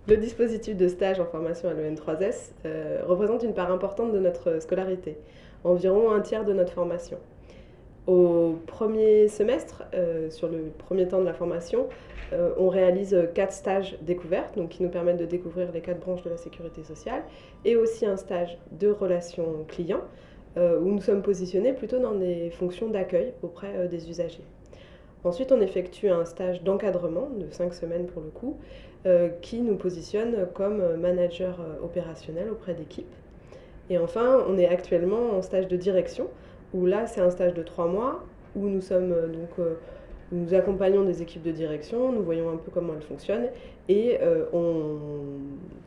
Le dispositif de stage en formation à l'EN3S représente une part importante de notre scolarité, environ un tiers de notre formation. Au premier semestre, sur le premier temps de la formation, on réalise 4 stages découvertes, donc qui nous permettent de découvrir les 4 branches de la sécurité sociale, et aussi un stage de relations clients, où nous sommes positionnés plutôt dans des fonctions d'accueil auprès des usagers. Ensuite, on effectue un stage d'encadrement de 5 semaines pour le coup, qui nous positionne comme manager opérationnel auprès d'équipes. Et enfin, on est actuellement en stage de direction, où là, c'est un stage de 3 mois, où nous sommes nous accompagnons des équipes de direction, nous voyons un peu comment elles fonctionnent, et on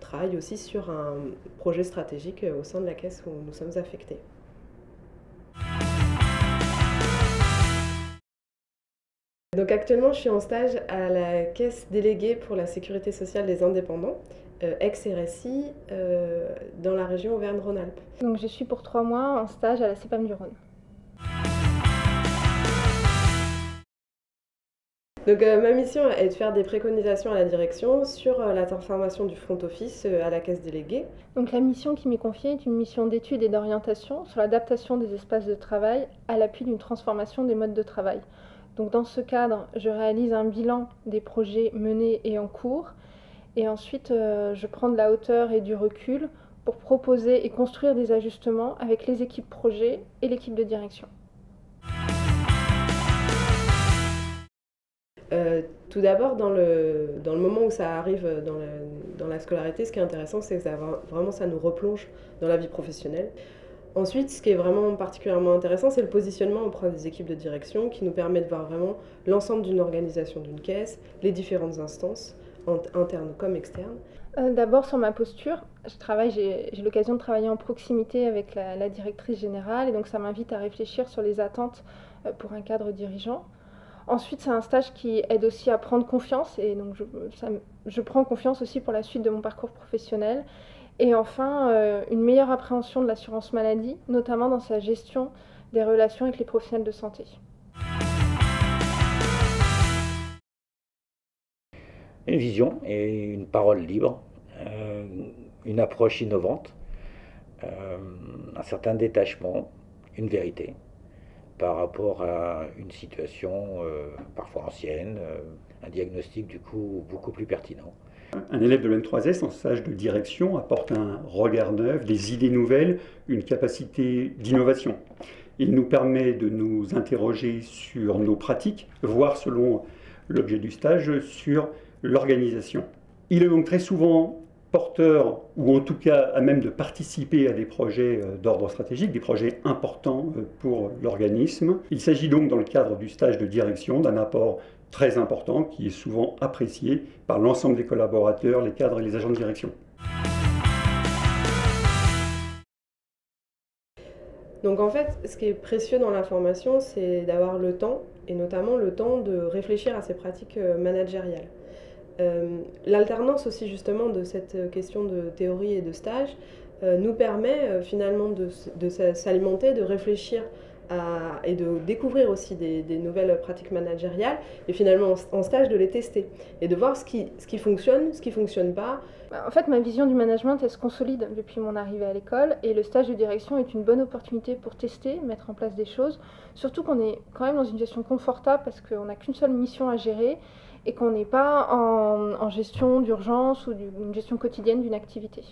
travaille aussi sur un projet stratégique au sein de la caisse où nous sommes affectés. Donc actuellement, je suis en stage à la caisse déléguée pour la sécurité sociale des indépendants, ex-RSI, dans la région Auvergne-Rhône-Alpes. Donc je suis pour 3 mois en stage à la CEPAM du Rhône. Donc ma mission est de faire des préconisations à la direction sur la transformation du front office à la caisse déléguée. Donc la mission qui m'est confiée est une mission d'étude et d'orientation sur l'adaptation des espaces de travail à l'appui d'une transformation des modes de travail. Donc dans ce cadre, je réalise un bilan des projets menés et en cours, et ensuite je prends de la hauteur et du recul pour proposer et construire des ajustements avec les équipes projets et l'équipe de direction. Tout d'abord, dans le moment où ça arrive dans la scolarité, ce qui est intéressant, c'est que ça nous replonge dans la vie professionnelle. Ensuite, ce qui est vraiment particulièrement intéressant, c'est le positionnement auprès des équipes de direction qui nous permet de voir vraiment l'ensemble d'une organisation d'une caisse, les différentes instances, internes comme externes. D'abord sur ma posture, j'ai l'occasion de travailler en proximité avec la directrice générale, et donc ça m'invite à réfléchir sur les attentes pour un cadre dirigeant. Ensuite, c'est un stage qui aide aussi à prendre confiance, et donc je prends confiance aussi pour la suite de mon parcours professionnel. Et enfin, une meilleure appréhension de l'assurance maladie, notamment dans sa gestion des relations avec les professionnels de santé. Une vision et une parole libre, une approche innovante, un certain détachement, une vérité par rapport à une situation parfois ancienne, un diagnostic du coup beaucoup plus pertinent. Un élève de l'EN3S en stage de direction apporte un regard neuf, des idées nouvelles, une capacité d'innovation. Il nous permet de nous interroger sur nos pratiques, voire selon l'objet du stage, sur l'organisation. Il est donc très souvent porteur, ou en tout cas à même de participer à des projets d'ordre stratégique, des projets importants pour l'organisme. Il s'agit donc dans le cadre du stage de direction d'un apport très important qui est souvent apprécié par l'ensemble des collaborateurs, les cadres et les agents de direction. Donc en fait, ce qui est précieux dans la formation, c'est d'avoir le temps, et notamment le temps de réfléchir à ces pratiques managériales. L'alternance aussi justement de cette question de théorie et de stage nous permet finalement de s'alimenter, de réfléchir et de découvrir aussi des nouvelles pratiques managériales, et finalement en stage de les tester et de voir ce qui fonctionne, ce qui ne fonctionne pas. En fait, ma vision du management, elle se consolide depuis mon arrivée à l'école, et le stage de direction est une bonne opportunité pour tester, mettre en place des choses, surtout qu'on est quand même dans une situation confortable parce qu'on n'a qu'une seule mission à gérer et qu'on n'est pas en gestion d'urgence ou une gestion quotidienne d'une activité.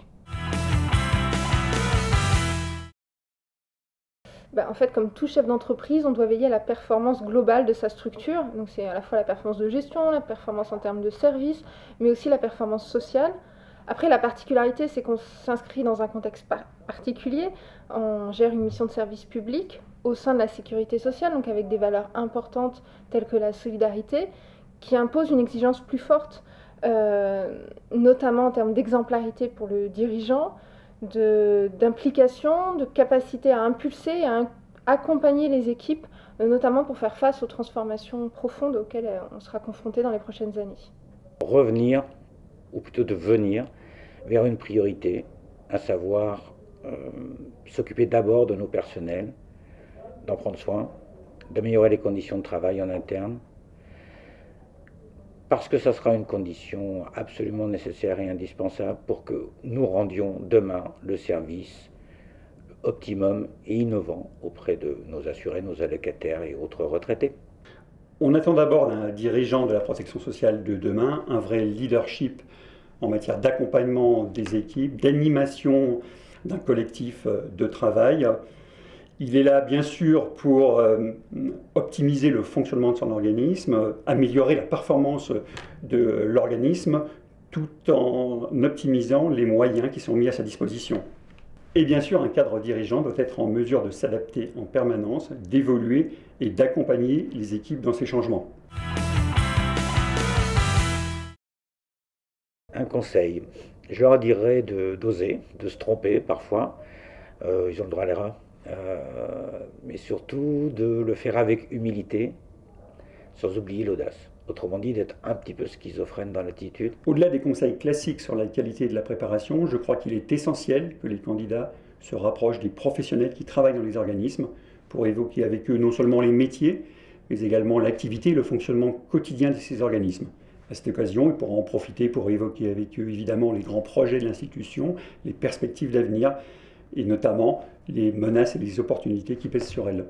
En fait, comme tout chef d'entreprise, on doit veiller à la performance globale de sa structure. Donc c'est à la fois la performance de gestion, la performance en termes de service, mais aussi la performance sociale. Après, la particularité, c'est qu'on s'inscrit dans un contexte particulier. On gère une mission de service public au sein de la sécurité sociale, donc avec des valeurs importantes telles que la solidarité, qui impose une exigence plus forte, notamment en termes d'exemplarité pour le dirigeant, d'implication, de capacité à impulser et à accompagner les équipes, notamment pour faire face aux transformations profondes auxquelles on sera confronté dans les prochaines années. Revenir, ou plutôt de venir, vers une priorité, à savoir s'occuper d'abord de nos personnels, d'en prendre soin, d'améliorer les conditions de travail en interne, parce que ça sera une condition absolument nécessaire et indispensable pour que nous rendions demain le service optimum et innovant auprès de nos assurés, nos allocataires et autres retraités. On attend d'abord d'un dirigeant de la protection sociale de demain un vrai leadership en matière d'accompagnement des équipes, d'animation d'un collectif de travail. Il est là, bien sûr, pour optimiser le fonctionnement de son organisme, améliorer la performance de l'organisme, tout en optimisant les moyens qui sont mis à sa disposition. Et bien sûr, un cadre dirigeant doit être en mesure de s'adapter en permanence, d'évoluer et d'accompagner les équipes dans ces changements. Un conseil, je leur dirais d'oser, de se tromper parfois, ils ont le droit à l'erreur, mais surtout de le faire avec humilité, sans oublier l'audace. Autrement dit, d'être un petit peu schizophrène dans l'attitude. Au-delà des conseils classiques sur la qualité de la préparation, je crois qu'il est essentiel que les candidats se rapprochent des professionnels qui travaillent dans les organismes pour évoquer avec eux non seulement les métiers, mais également l'activité et le fonctionnement quotidien de ces organismes. À cette occasion, ils pourront en profiter pour évoquer avec eux évidemment les grands projets de l'institution, les perspectives d'avenir et notamment les menaces et les opportunités qui pèsent sur elle.